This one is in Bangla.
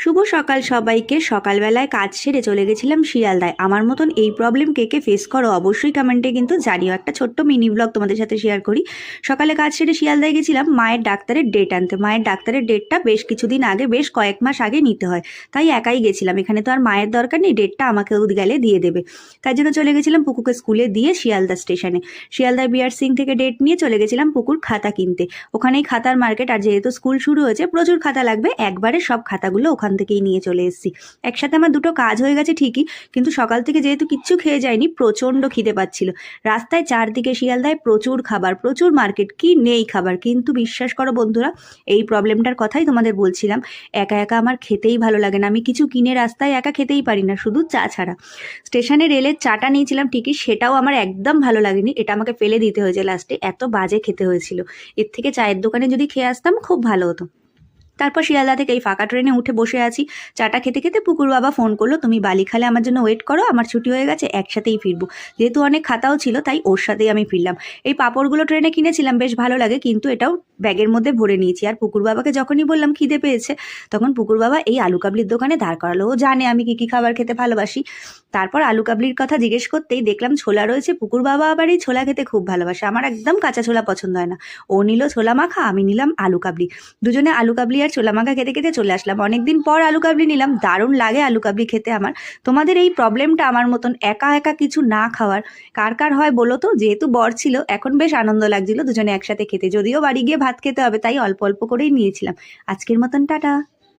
শুভ সকাল সবাইকে। সকালবেলায় কাজ সেরে চলে গেছিলাম শিয়ালদায়। আমার মতন এই প্রবলেম কে কে ফেস করো অবশ্যই কমেন্টে কিন্তু জানিও। একটা ছোট্ট মিনি ব্লগ তোমাদের সাথে শেয়ার করি। সকালে কাজ সেরে শিয়ালদায় গেছিলাম মায়ের ডাক্তারের ডেট আনতে। মায়ের ডাক্তারের ডেটটা বেশ কিছুদিন আগে, বেশ কয়েক মাস আগে নিতে হয়, তাই একাই গেছিলাম। এখানে তো আর মায়ের দরকার নেই, ডেটটা আমাকেও গেলে দিয়ে দেবে। তাই জন্য চলে গেছিলাম পুকুকে স্কুলে দিয়ে শিয়ালদা স্টেশনে। শিয়ালদায় বিআর সিং থেকে ডেট নিয়ে চলে গেছিলাম পুকুর খাতা কিনতে। ওখানেই খাতার মার্কেট, আর যেহেতু স্কুল শুরু হয়েছে প্রচুর খাতা লাগবে, একবারে সব খাতাগুলো ওখান থেকেই নিয়ে চলে এসেছি। একসাথে আমার দুটো কাজ হয়ে গেছে ঠিকই, কিন্তু সকাল থেকে যেহেতু কিচ্ছু খেয়ে যায়নি, প্রচণ্ড খিদে পাচ্ছিল। রাস্তায় চারদিকে শিয়ালদায় প্রচুর খাবার, প্রচুর মার্কেট, কি নেই খাবার। কিন্তু বিশ্বাস করো বন্ধুরা, এই প্রবলেমটার কথাই তোমাদের বলছিলাম। একা একা আমার খেতেই ভালো লাগে না, আমি কিছু কিনে রাস্তায় একা খেতেই পারি না, শুধু চা ছাড়া। স্টেশনে রেলের চাটা নিয়েছিলাম ঠিকই, সেটাও আমার একদম ভালো লাগেনি, এটা আমাকে ফেলে দিতে হয়েছে লাস্টে, এত বাজে খেতে হয়েছিল। এর থেকে চায়ের দোকানে যদি খেয়ে আসতাম খুব ভালো হতো। তারপর শিয়ালদা থেকে এই ফাঁকা ট্রেনে উঠে বসে আছি। চাটা খেতে খেতে পুকুর বাবা ফোন করলো, তুমি বালিখালে আমার জন্য ওয়েট করো, আমার ছুটি হয়ে গেছে, একসাথেই ফিরবো। যেহেতু অনেক খাতাও ছিল তাই ওর সাথেই আমি ফিরলাম। এই পাঁপড়গুলো ট্রেনে কিনেছিলাম, বেশ ভালো লাগে, কিন্তু এটাও ব্যাগের মধ্যে ভরে নিয়েছি। আর পুকুর বাবাকে যখনই বললাম খিদে পেয়েছে, তখন পুকুর বাবা এই আলু কাবলির দোকানে দাঁড় করালো। ও জানে আমি কি কি খাবার খেতে ভালোবাসি। তারপর আলু কাবলির কথা জিজ্ঞেস করতেই দেখলাম ছোলা রয়েছে। পুকুর বাবা আবার এই ছোলা খেতে খুব ভালোবাসে, আমার একদম কাঁচা ছোলা পছন্দ হয় না। ও নিল ছোলা মাখা, আমি নিলাম আলু কাবলি। দুজনে আলু কাবলি আর ছোলা মাখা খেতে খেতে চলে আসলাম। অনেকদিন পর আলু কাবলি নিলাম, দারুণ লাগে আলু কাবলি খেতে আমার। তোমাদের এই প্রবলেমটা আমার মতন একা একা কিছু না খাওয়ার কার কার হয় বলো তো? যেহেতু বর ছিল, এখন বেশ আনন্দ লাগছিল দুজনে একসাথে খেতে। যদিও বাড়ি গিয়ে ভাত খেতে হবে, তাই অল্প অল্প করেই নিয়েছিলাম। আজকের মতন টাটা।